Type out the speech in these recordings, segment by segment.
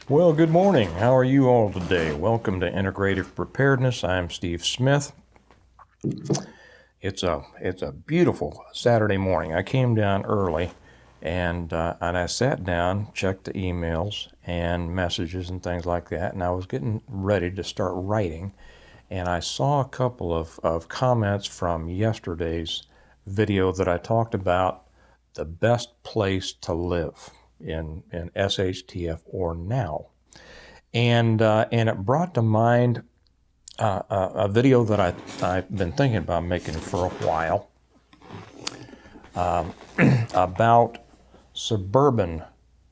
Well, good morning. How are you all today? Welcome to Integrative Preparedness. I'm Steve Smith. It's a beautiful Saturday morning. I came down early and I sat down, checked the emails and messages and things like that, and I was getting ready to start writing, and I saw a couple of comments from yesterday's video that I talked about the best place to live in SHTF or now. And it brought to mind a video that I've been thinking about making for a while about suburban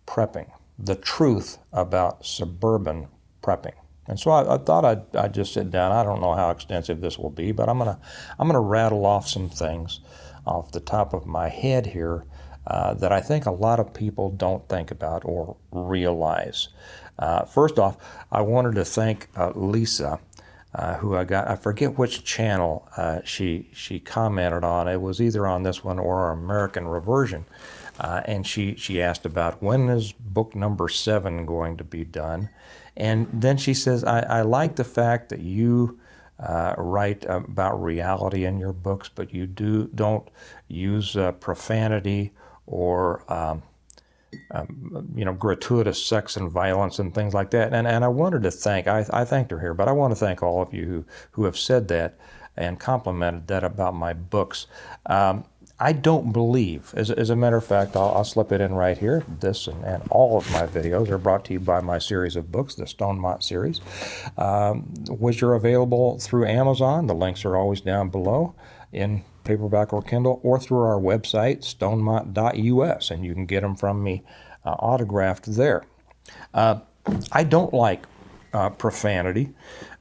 prepping, the truth about suburban prepping. And so I thought I'd just sit down. I don't know how extensive this will be, but I'm gonna rattle off some things off the top of my head here that I think a lot of people don't think about or realize. First off, I wanted to thank Lisa, who I forget which channel she commented on. It was either on this one or our American Reversion. And she asked about when is book number 7 going to be done. And then she says, I like the fact that you write about reality in your books, but you don't use profanity or gratuitous sex and violence and things like that. And I wanted to thank, I thanked her here, but I want to thank all of you who have said that and complimented that about my books. I don't believe, as a matter of fact, I'll slip it in right here. This and all of my videos are brought to you by my series of books, the Stonemont series, which are available through Amazon. The links are always down below in paperback or Kindle, or through our website, stonemont.us, and you can get them from me autographed there. I don't like profanity.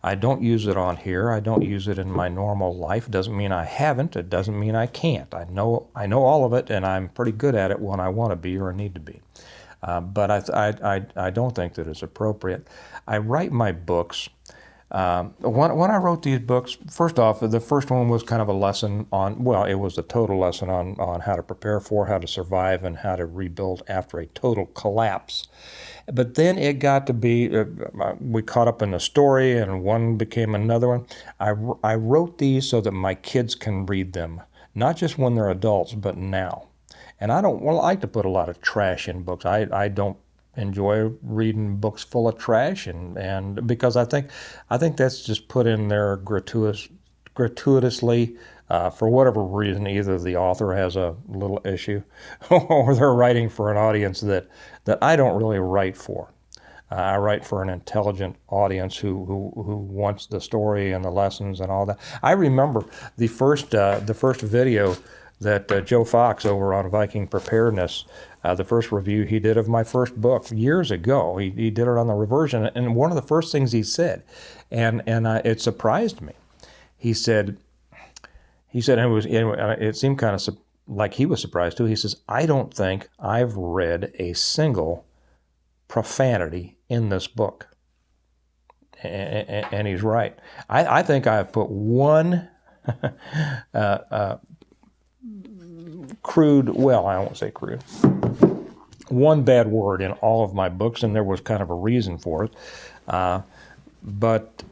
I don't use it on here. I don't use it in my normal life. It doesn't mean I haven't. It doesn't mean I can't. I know all of it, and I'm pretty good at it when I want to be or need to be. But I don't think that it's appropriate. I write my books. When I wrote these books, first off, the first one was kind of a lesson on, well, it was a total lesson on how to prepare for, how to survive, and how to rebuild after a total collapse. But then it got to be, we caught up in the story, and one became another one. I wrote these so that my kids can read them, not just when they're adults, but now. And I like to put a lot of trash in books. I don't enjoy reading books full of trash, and because I think that's just put in there gratuitously for whatever reason. Either the author has a little issue or they're writing for an audience that I don't really write for. I write for an intelligent audience who wants the story and the lessons and all that. I remember the first video that Joe Fox over on Viking Preparedness, the first review he did of my first book years ago. He did it on the Reversion, and one of the first things he said, and it surprised me. He said, it seemed kind of like he was surprised too. He says, I don't think I've read a single profanity in this book. And he's right. I think I've put one crude, well, I won't say crude, one bad word in all of my books, and there was kind of a reason for it. But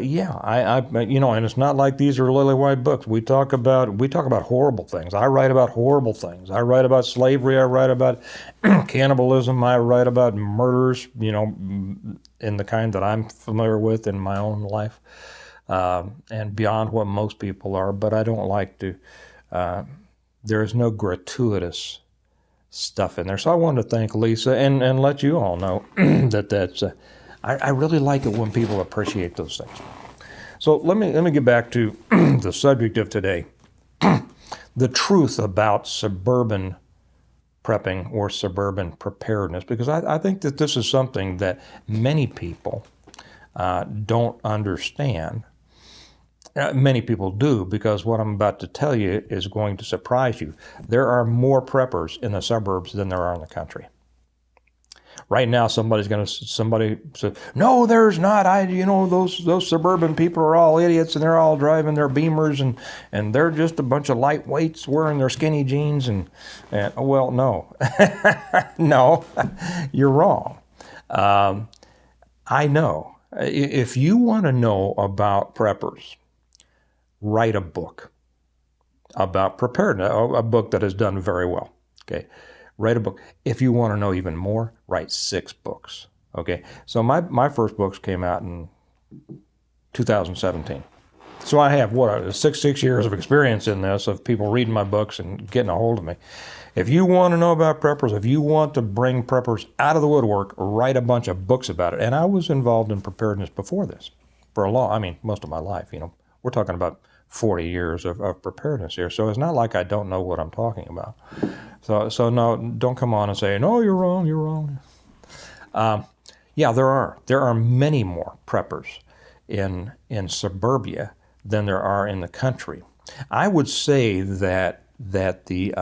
yeah, and it's not like these are lily white books. We talk about horrible things. I write about horrible things. I write about slavery. I write about cannibalism. I write about murders, in the kind that I'm familiar with in my own life, and beyond what most people are. But I don't like to. There is no gratuitous stuff in there. So I wanted to thank Lisa and let you all know that's. I really like it when people appreciate those things. So let me get back to the subject of today, the truth about suburban prepping or suburban preparedness, because I think that this is something that many people don't understand. Many people do, because what I'm about to tell you is going to surprise you. There are more preppers in the suburbs than there are in the country. Right now, somebody said, no, there's not. Those suburban people are all idiots, and they're all driving their Beamers, and they're just a bunch of lightweights wearing their skinny jeans. And well, no, no, you're wrong. I know. If you want to know about preppers, write a book about preparedness, a book that has done very well. Okay, write a book. If you want to know even more, write 6 books. Okay, so my first books came out in 2017. So I have six years of experience in this, of people reading my books and getting a hold of me. If you want to know about preppers, if you want to bring preppers out of the woodwork, write a bunch of books about it. And I was involved in preparedness before this for most of my life. We're talking about 40 years of preparedness here. So it's not like I don't know what I'm talking about. So no, don't come on and say, no, you're wrong, you're wrong. Yeah, there are many more preppers in suburbia than there are in the country. I would say that the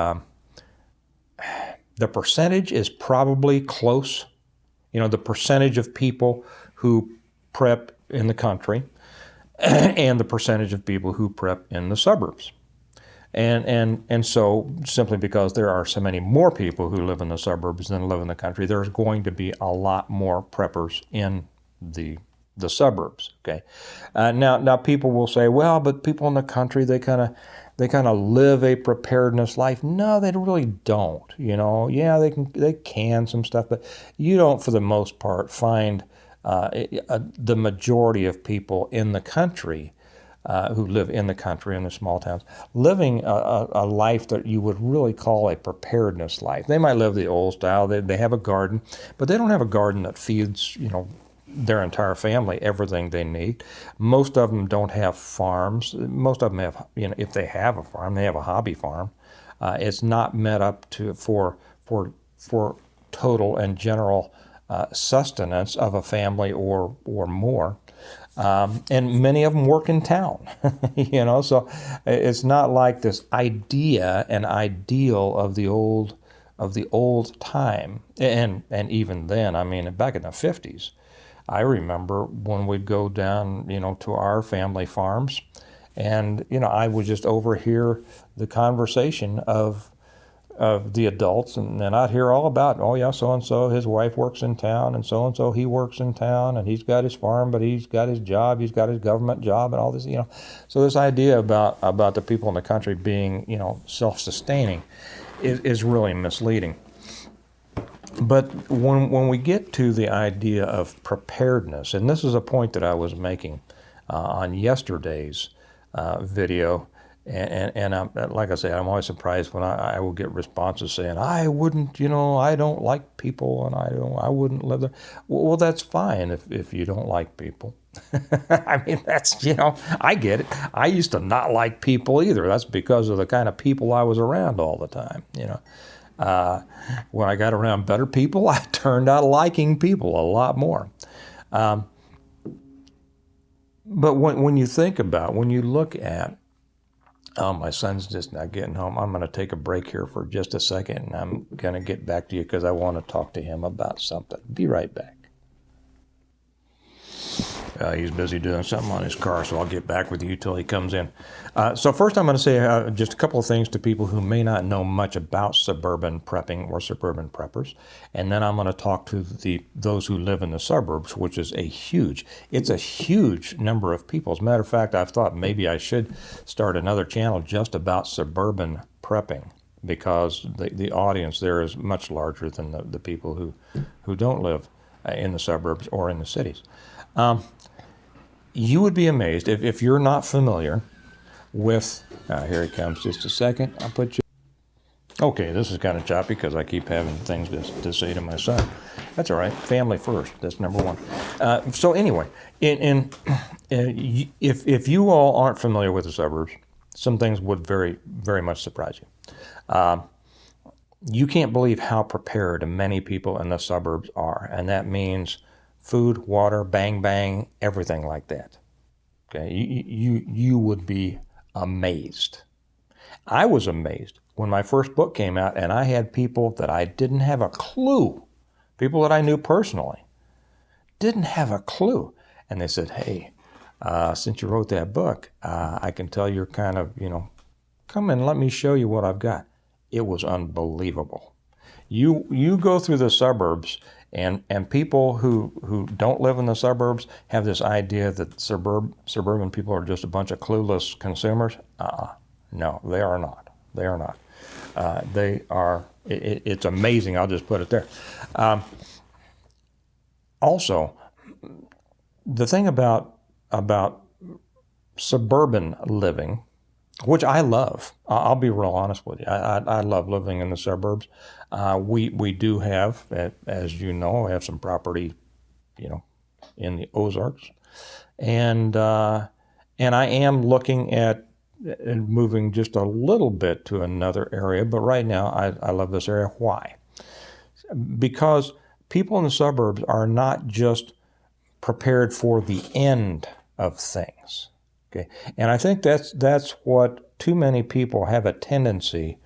percentage is probably close. The percentage of people who prep in the country and the percentage of people who prep in the suburbs. And so simply because there are so many more people who live in the suburbs than live in the country, there's going to be a lot more preppers in the suburbs. Okay. Now people will say, well, but people in the country, they kind of live a preparedness life. No, they really don't. Yeah, they can some stuff, but you don't, for the most part, find the majority of people in the country who live in the country, in the small towns, living a life that you would really call a preparedness life. They might live the old style. They have a garden, but they don't have a garden that feeds, their entire family everything they need. Most of them don't have farms. Most of them have, if they have a farm, they have a hobby farm. It's not met up for total and general sustenance of a family or more. And many of them work in town, so it's not like this idea and ideal of the old time. And even then, back in the 50s, I remember when we'd go down, to our family farms, and, I would just overhear the conversation of the adults, and then I'd hear all about, oh yeah, so-and-so, his wife works in town, and so-and-so, he works in town, and he's got his farm, but he's got his job, he's got his government job, and all this, So this idea about the people in the country being, self-sustaining is really misleading. But when we get to the idea of preparedness, and this is a point that I was making on yesterday's video, and I'm, like I say, I'm always surprised when I will get responses saying, I wouldn't, I don't like people, and I wouldn't live there. Well, that's fine if you don't like people. That's, I get it. I used to not like people either. That's because of the kind of people I was around all the time, When I got around better people, I turned out liking people a lot more. But when you look at, my son's just not getting home. I'm going to take a break here for just a second, and I'm going to get back to you because I want to talk to him about something. Be right back. He's busy doing something on his car, so I'll get back with you till he comes in. So first I'm going to say just a couple of things to people who may not know much about suburban prepping or suburban preppers. And then I'm going to talk to those who live in the suburbs, which is a huge number of people. As a matter of fact, I've thought maybe I should start another channel just about suburban prepping, because the audience there is much larger than the people who don't live in the suburbs or in the cities. You would be amazed if you're not familiar with, here he comes, just a second, I'll put you, okay, this is kind of choppy because I keep having things to say to my son. That's all right, family first, that's number one. So anyway, if you all aren't familiar with the suburbs, some things would very, very much surprise you. You can't believe how prepared many people in the suburbs are, and that means food, water, bang, bang, everything like that. Okay, you would be amazed. I was amazed when my first book came out, and I had people that I didn't have a clue, people that I knew personally, didn't have a clue. And they said, hey, since you wrote that book, I can tell you're kind of, come and let me show you what I've got. It was unbelievable. You go through the suburbs, And people who don't live in the suburbs have this idea that suburban people are just a bunch of clueless consumers. No, they are not. They are not. They are. It's amazing. I'll just put it there. Also, the thing about suburban living, which I love. I'll be real honest with you. I love living in the suburbs. We do have, as you know, have some property, in the Ozarks, and I am looking at moving just a little bit to another area. But right now, I love this area. Why? Because people in the suburbs are not just prepared for the end of things. Okay, and I think that's what too many people have a tendency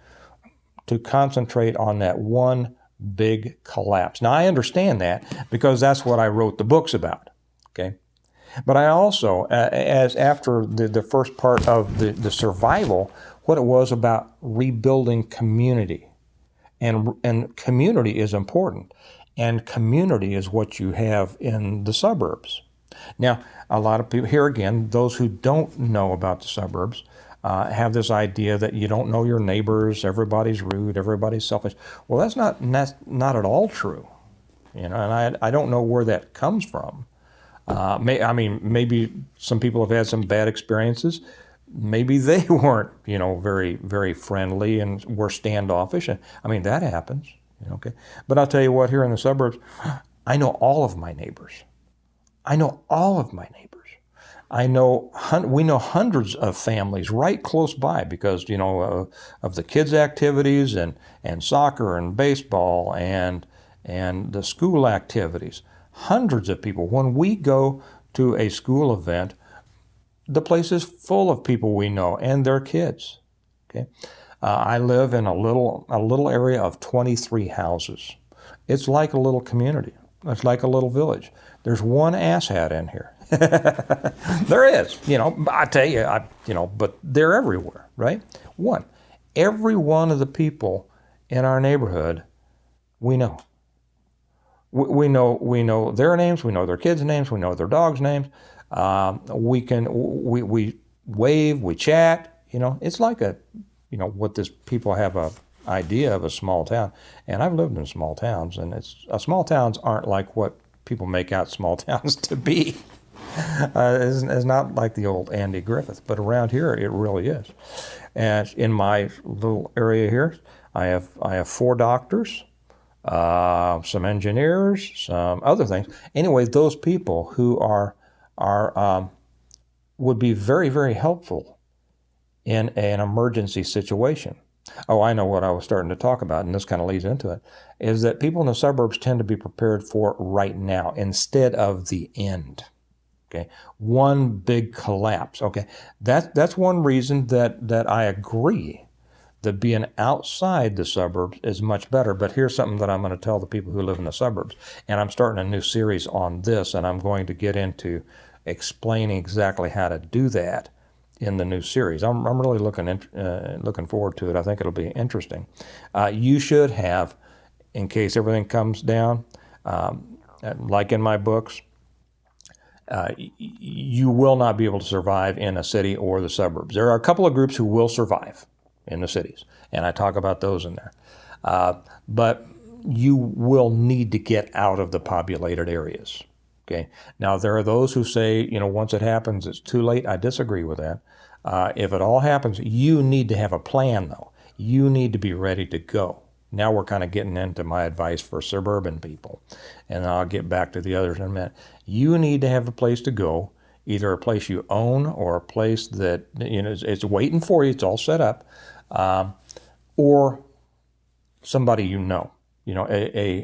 to concentrate on, that one big collapse. Now I understand that because that's what I wrote the books about. Okay, but I also, as after the first part of the survival, what it was about rebuilding community, and community is important, and community is what you have in the suburbs. Now, a lot of people, here again, those who don't know about the suburbs, have this idea that you don't know your neighbors, everybody's rude, everybody's selfish. Well, that's not at all true, and I don't know where that comes from. Maybe some people have had some bad experiences. Maybe they weren't, very, very friendly and were standoffish. And that happens, okay. But I'll tell you what, here in the suburbs, I know all of my neighbors. I know all of my neighbors. We know hundreds of families right close by because, of the kids' activities and soccer and baseball and the school activities. Hundreds of people. When we go to a school event, the place is full of people we know and their kids. Okay, I live in a little area of 23 houses. It's like a little community. It's like a little village. There's one asshat in here. There is, I tell you, but they're everywhere, right? Every one of the people in our neighborhood, we know. We know their names, we know their kids' names, we know their dogs' names. We wave, we chat. It's like what this people have a idea of a small town. And I've lived in small towns, and small towns aren't like what people make out small towns to be. It's not like the old Andy Griffith, but around here it really is. And in my little area here, I have 4 doctors, some engineers, some other things. Anyway, those people who are would be very, very helpful in an emergency situation. Oh, I know what I was starting to talk about, and this kind of leads into it, is that people in the suburbs tend to be prepared for right now instead of the end. Okay, one big collapse. Okay, that's one reason that I agree that being outside the suburbs is much better. But here's something that I'm going to tell the people who live in the suburbs, and I'm starting a new series on this, and I'm going to get into explaining exactly how to do that in the new series. I'm really looking forward to it. I think it'll be interesting. You should have, in case everything comes down, like in my books, you will not be able to survive in a city or the suburbs. There are a couple of groups who will survive in the cities, and I talk about those in there. But you will need to get out of the populated areas. Okay. Now, there are those who say, once it happens, it's too late. I disagree with that. If it all happens, you need to have a plan, though. You need to be ready to go. Now we're kind of getting into my advice for suburban people, and I'll get back to the others in a minute. You need to have a place to go, either a place you own or a place that it's waiting for you. It's all set up, or somebody an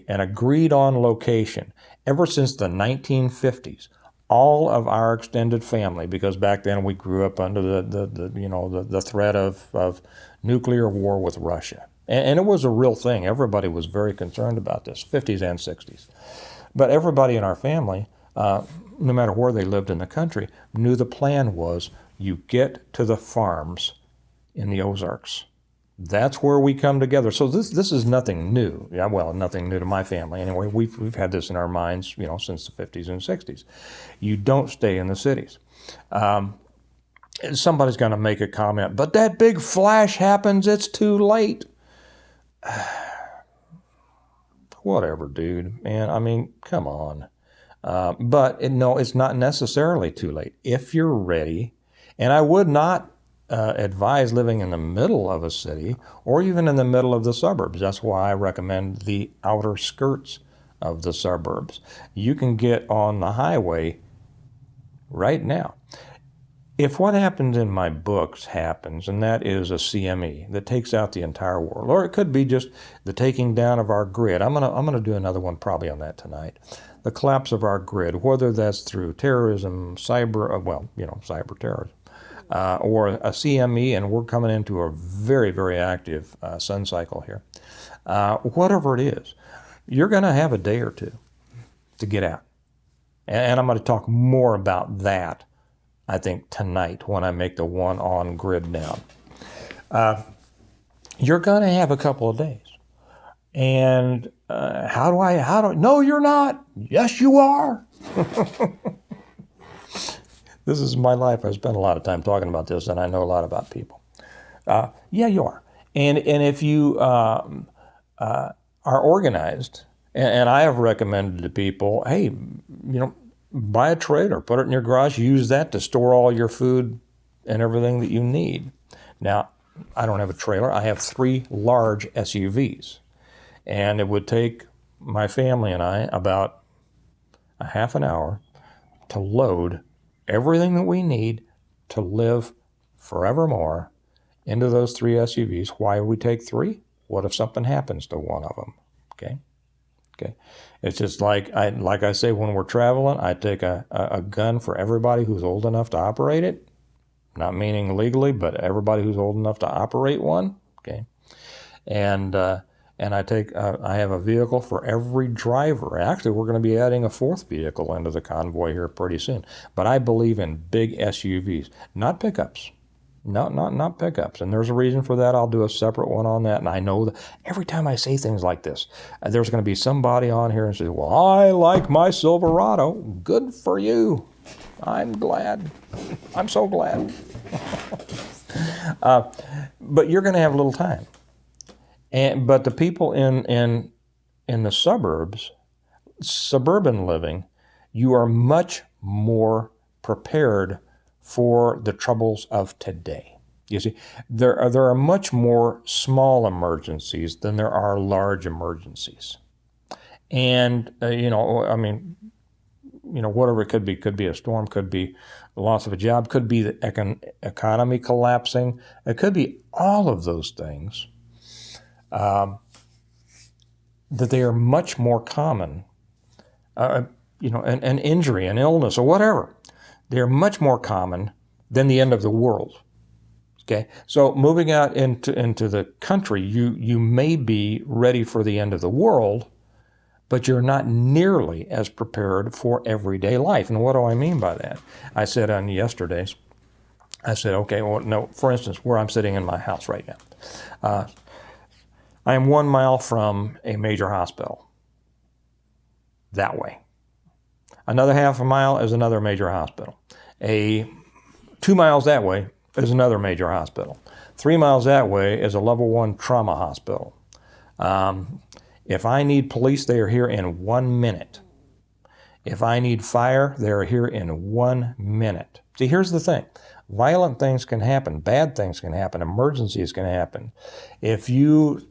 agreed on location. Ever since the 1950s, all of our extended family, because back then we grew up under the threat of nuclear war with Russia. And it was a real thing. Everybody was very concerned about this, 50s and 60s. But everybody in our family, no matter where they lived in the country, knew the plan was you get to the farms in the Ozarks. That's where we come together. So this is nothing new. Yeah, well, nothing new to my family anyway. We've had this in our minds, since the 50s and 60s. You don't stay in the cities. Somebody's going to make a comment, but that big flash happens, it's too late. Whatever, dude, man. I mean, come on. No, it's not necessarily too late if you're ready. And I would not advise living in the middle of a city or even in the middle of the suburbs. That's why I recommend the outer skirts of the suburbs. You can get on the highway right now. If what happens in my books happens, and that is a CME that takes out the entire world, or it could be just the taking down of our grid. I'm gonna do another one probably on that tonight. The collapse of our grid, whether that's through terrorism, cyber terrorism, or a CME, and we're coming into a very, very active sun cycle here. Whatever it is, you're going to have a day or two to get out. And I'm going to talk more about that, I think, tonight when I make the one on grid down. You're going to have a couple of days. And no, you're not. Yes, you are. This is my life. I spent a lot of time talking about this, and I know a lot about people. Yeah, you are. And if you are organized, and I have recommended to people, hey, buy a trailer, put it in your garage, use that to store all your food and everything that you need. Now, I don't have a trailer. I have 3 large SUVs, and it would take my family and I about a half an hour to load everything that we need to live forevermore into those 3 SUVs. Why would we take 3? What if something happens to one of them? Okay. It's just like I say when we're traveling, I take a gun for everybody who's old enough to operate it. Not meaning legally, but everybody who's old enough to operate one. Okay. And I have a vehicle for every driver. Actually, we're going to be adding a 4th vehicle into the convoy here pretty soon. But I believe in big SUVs, not pickups. Not pickups. And there's a reason for that. I'll do a separate one on that. And I know that every time I say things like this, there's going to be somebody on here and say, well, I like my Silverado. Good for you. I'm glad. I'm so glad. But you're going to have a little time. But the people in the suburbs, suburban living, you are much more prepared for the troubles of today. You see, there are much more small emergencies than there are large emergencies. And, whatever it could be a storm, could be the loss of a job, could be the economy collapsing. It could be all of those things. That they are much more common, an injury, an illness, or whatever. They're much more common than the end of the world. Okay, so moving out into the country, you may be ready for the end of the world, but you're not nearly as prepared for everyday life. And what do I mean by that? I said on yesterday's, okay, well, no, for instance, where I'm sitting in my house right now. I am 1 mile from a major hospital. That way. Another half a mile is another major hospital. 2 miles that way is another major hospital. 3 miles that way is a level 1 trauma hospital. If I need police, they are here in 1 minute. If I need fire, they are here in 1 minute. See, here's the thing. Violent things can happen. Bad things can happen. Emergencies can happen. If you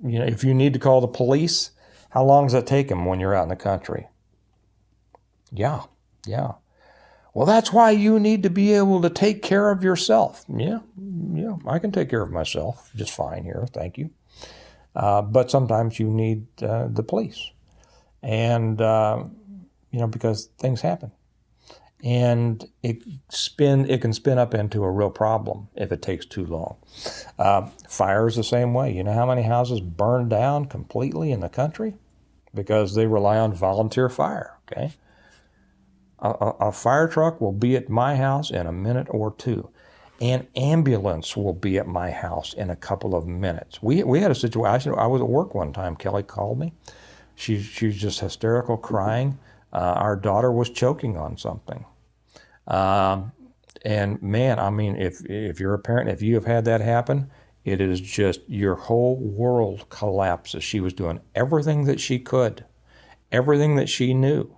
if you need to call the police, how long does it take them when you're out in the country? Yeah. Well, that's why you need to be able to take care of yourself. Yeah, I can take care of myself just fine here, thank you. But sometimes you need the police. And, because things happen. And it can spin up into a real problem if it takes too long. Fire is the same way. You know how many houses burn down completely in the country? Because they rely on volunteer fire, okay? A fire truck will be at my house in a minute or 2. An ambulance will be at my house in a couple of minutes. We had a situation. I was at work one time. Kelly called me. She was just hysterical, crying. Our daughter was choking on something. And man, I mean, if you're a parent, if you have had that happen, it is just your whole world collapses. She was doing everything that she could, everything that she knew.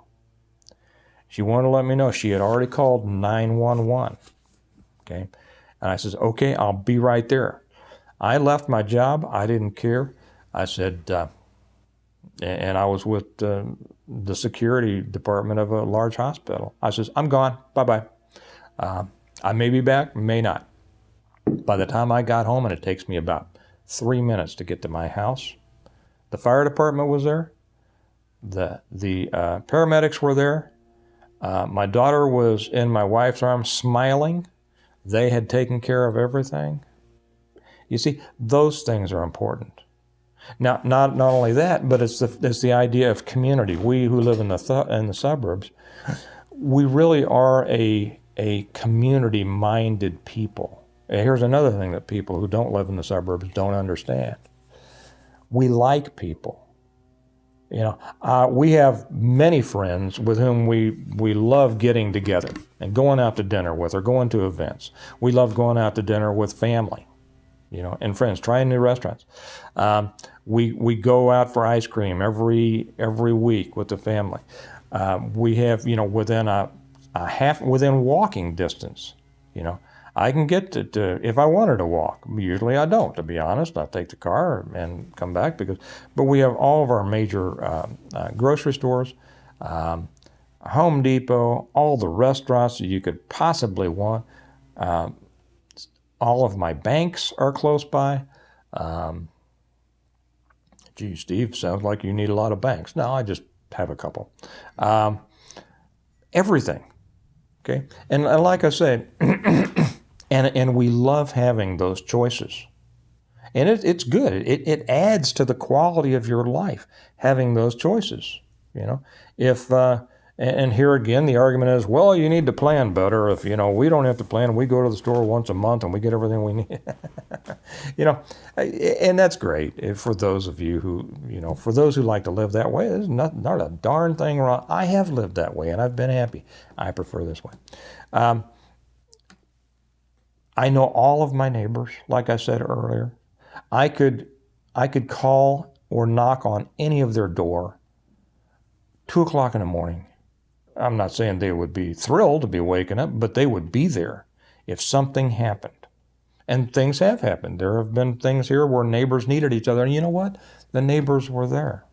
She wanted to let me know she had already called 911. Okay. And I says, okay, I'll be right there. I left my job. I didn't care. I said, and I was with the security department of a large hospital. I says, I'm gone. Bye-bye. I may be back, may not. By the time I got home, and it takes me about 3 minutes to get to my house, the fire department was there. The paramedics were there. My daughter was in my wife's arms smiling. They had taken care of everything. You see, those things are important. Now, not only that, but it's the idea of community. We who live in the suburbs, we really are a community-minded people. And here's another thing that people who don't live in the suburbs don't understand. We like people. You know, we have many friends with whom we love getting together and going out to dinner with or going to events. We love going out to dinner with family, you know, and friends, trying new restaurants. We go out for ice cream every week with the family. We have, you know, within within walking distance, you know, I can get to if I wanted to walk. Usually I don't, to be honest. I take the car and come back but we have all of our major grocery stores, Home Depot, all the restaurants that you could possibly want. All of my banks are close by. Gee, Steve, sounds like you need a lot of banks. No, I just have a couple. Everything, okay? And like I said, and we love having those choices. And it's good. It adds to the quality of your life, having those choices, you know? If, and here again, the argument is, well, you need to plan better. If, you know, we don't have to plan, we go to the store once a month and we get everything we need. You know, and that's great for those of you who, you know, for those who like to live that way, there's not a darn thing wrong. I have lived that way and I've been happy. I prefer this way. I know all of my neighbors, like I said earlier. I could call or knock on any of their door 2 o'clock in the morning. I'm not saying they would be thrilled to be waking up, but they would be there if something happened. And things have happened. There have been things here where neighbors needed each other. And you know what? The neighbors were there.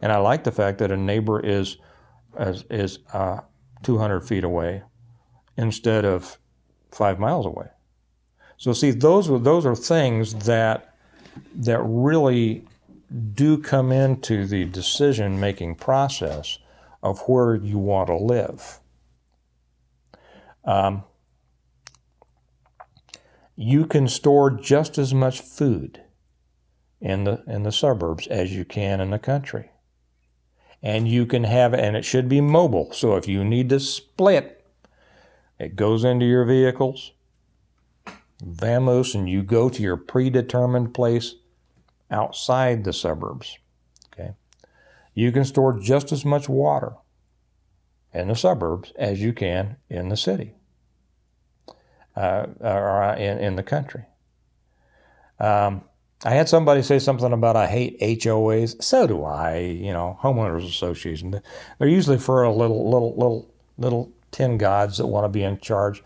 And I like the fact that a neighbor is 200 feet away instead of 5 miles away. So see, those are things that really do come into the decision-making process of where you want to live. You can store just as much food in the suburbs as you can in the country. And you can have, and it should be mobile. So if you need to split, it goes into your vehicles, vamoose, and you go to your predetermined place outside the suburbs. Okay, you can store just as much water in the suburbs as you can in the city or in the country. I had somebody say something about I hate HOAs. So do I. You know, homeowners association. They're usually for a little tin gods that want to be in charge.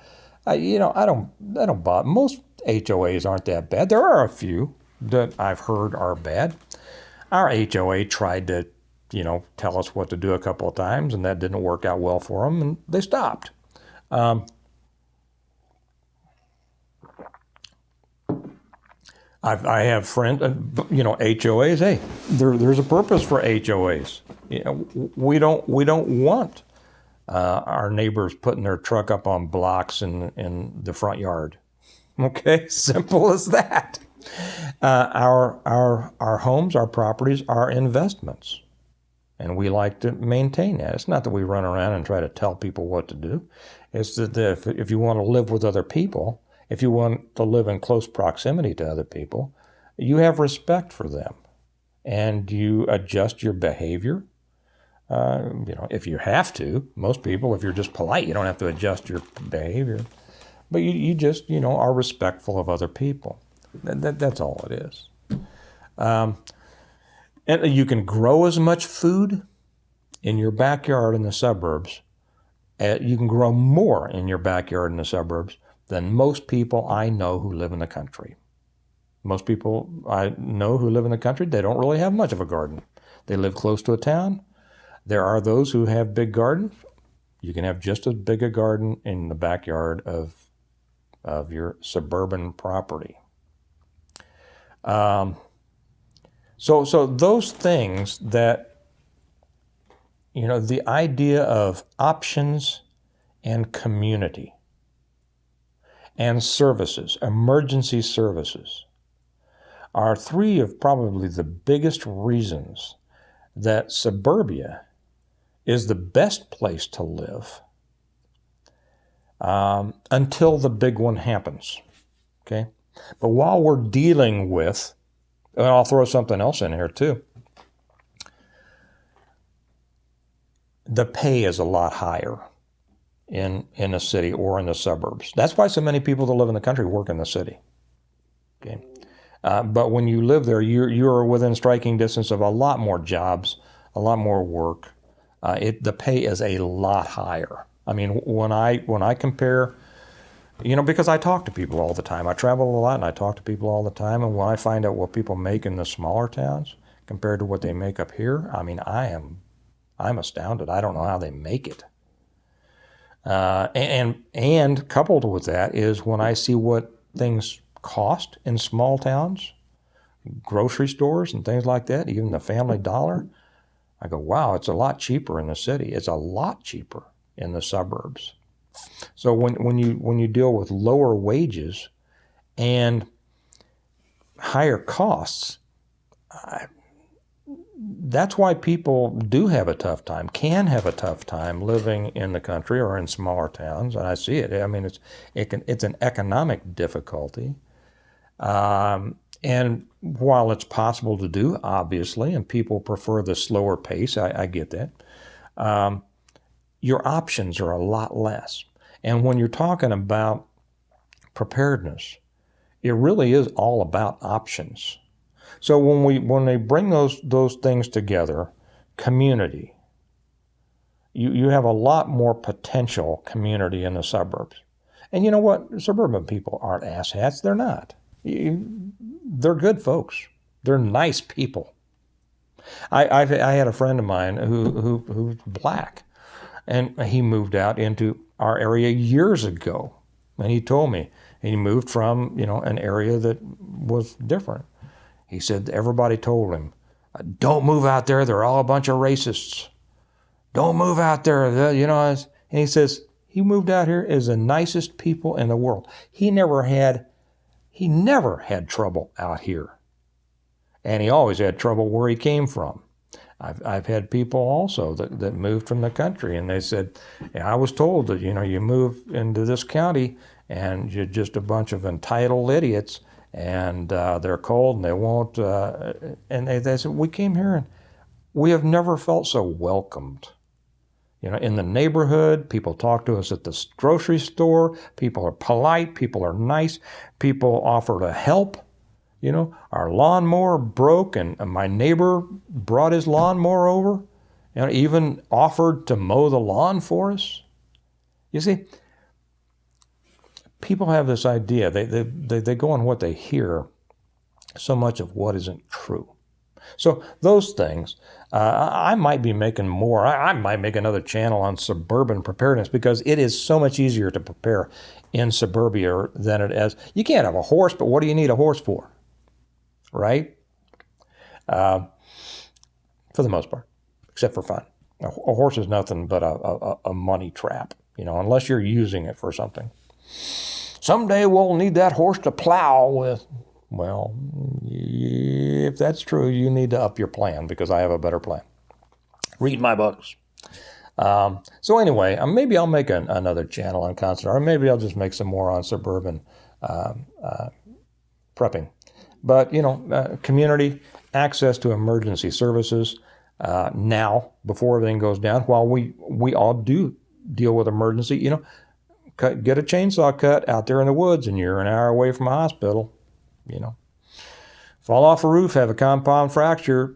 I don't bother. Most HOAs aren't that bad. There are a few that I've heard are bad. Our HOA tried to, you know, tell us what to do a couple of times, and that didn't work out well for them, and they stopped. I have friends, you know, HOAs. Hey, there's a purpose for HOAs. You know, we don't want our neighbors putting their truck up on blocks in the front yard. Okay, simple as that. Our homes, our properties, are investments. And we like to maintain that. It's not that we run around and try to tell people what to do. It's that if you want to live with other people, if you want to live in close proximity to other people, you have respect for them. And you adjust your behavior. If you have to. Most people, if you're just polite, you don't have to adjust your behavior. But you just, are respectful of other people. That's all it is. And you can grow as much food in your backyard in the suburbs. You can grow more in your backyard in the suburbs than most people I know who live in the country. Most people I know who live in the country, they don't really have much of a garden. They live close to a town. There are those who have big gardens. You can have just as big a garden in the backyard of your suburban property. So those things that, the idea of options and community and services, emergency services, are three of probably the biggest reasons that suburbia is the best place to live until the big one happens, okay? But while we're dealing with, and I'll throw something else in here too, the pay is a lot higher in a city or in the suburbs. That's why so many people that live in the country work in the city, okay? But when you live there, you're within striking distance of a lot more jobs, a lot more work. The pay is a lot higher. I mean, when I compare, because I talk to people all the time. I travel a lot and I talk to people all the time. And when I find out what people make in the smaller towns compared to what they make up here, I mean, I'm astounded. I don't know how they make it. And coupled with that is when I see what things cost in small towns, grocery stores and things like that, even the Family Dollar, I go, wow, it's a lot cheaper in the city. It's a lot cheaper in the suburbs. So when you deal with lower wages and higher costs, that's why people do have a tough time, can have a tough time living in the country or in smaller towns. And I see it. I mean, it's an economic difficulty. And while it's possible to do, obviously, and people prefer the slower pace, I get that, your options are a lot less. And when you're talking about preparedness, it really is all about options. So when they bring those things together, community, you have a lot more potential community in the suburbs. And you know what? Suburban people aren't asshats. They're not. They're good folks. They're nice people. I had a friend of mine who's black, and he moved out into our area years ago. And he told me he moved from an area that was different. He said everybody told him, "Don't move out there. They're all a bunch of racists. Don't move out there." And he says he moved out here as the nicest people in the world. He never had trouble out here. And he always had trouble where he came from. I've had people also that moved from the country, and they said, I was told that, you move into this county and you're just a bunch of entitled idiots, and they're cold and they won't, and they said, we came here and we have never felt so welcomed. In the neighborhood, people talk to us at the grocery store. People are polite. People are nice. People offer to help. Our lawnmower broke, and my neighbor brought his lawnmower over, even offered to mow the lawn for us. You see, people have this idea. They go on what they hear, so much of what isn't true. So those things, I might be making more. I might make another channel on suburban preparedness, because it is so much easier to prepare in suburbia than it is. You can't have a horse, but what do you need a horse for? Right? For the most part, except for fun. A horse is nothing but a money trap, unless you're using it for something. Someday we'll need that horse to plow with. Well, if that's true, you need to up your plan, because I have a better plan. Read my books. So anyway, maybe I'll make another channel on constant, or maybe I'll just make some more on suburban prepping. But, community, access to emergency services now, before everything goes down, while we all do deal with emergency, get a chainsaw cut out there in the woods and you're an hour away from a hospital, Fall off a roof, have a compound fracture,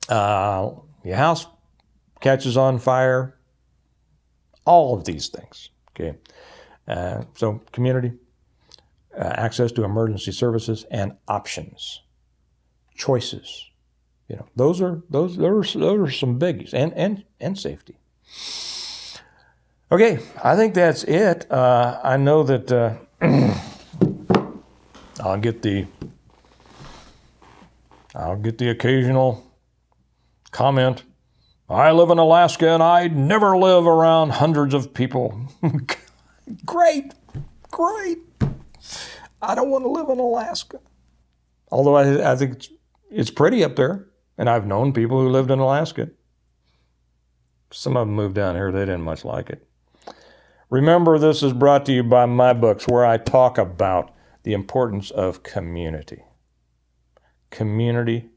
your house catches on fire, all of these things, okay? So community, access to emergency services, and options, choices. Those are some biggies, and safety. Okay, I think that's it. I know that I'll get the occasional comment. I live in Alaska and I'd never live around hundreds of people. Great. I don't want to live in Alaska. Although I think it's pretty up there. And I've known people who lived in Alaska. Some of them moved down here. They didn't much like it. Remember, this is brought to you by my books, where I talk about the importance of community. Community.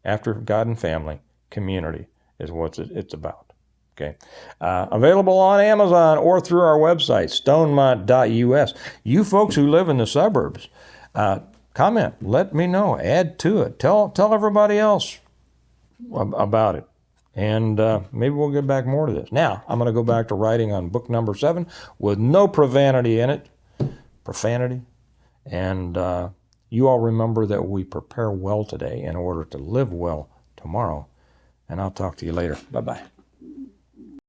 After God and family, community is what it's about. Okay. Available on Amazon or through our website, stonemont.us. You folks who live in the suburbs, comment, let me know, add to it, tell everybody else about it. And maybe we'll get back more to this. Now, I'm going to go back to writing on book number 7 with no profanity in it. And you all remember that we prepare well today in order to live well tomorrow. And I'll talk to you later. Bye-bye.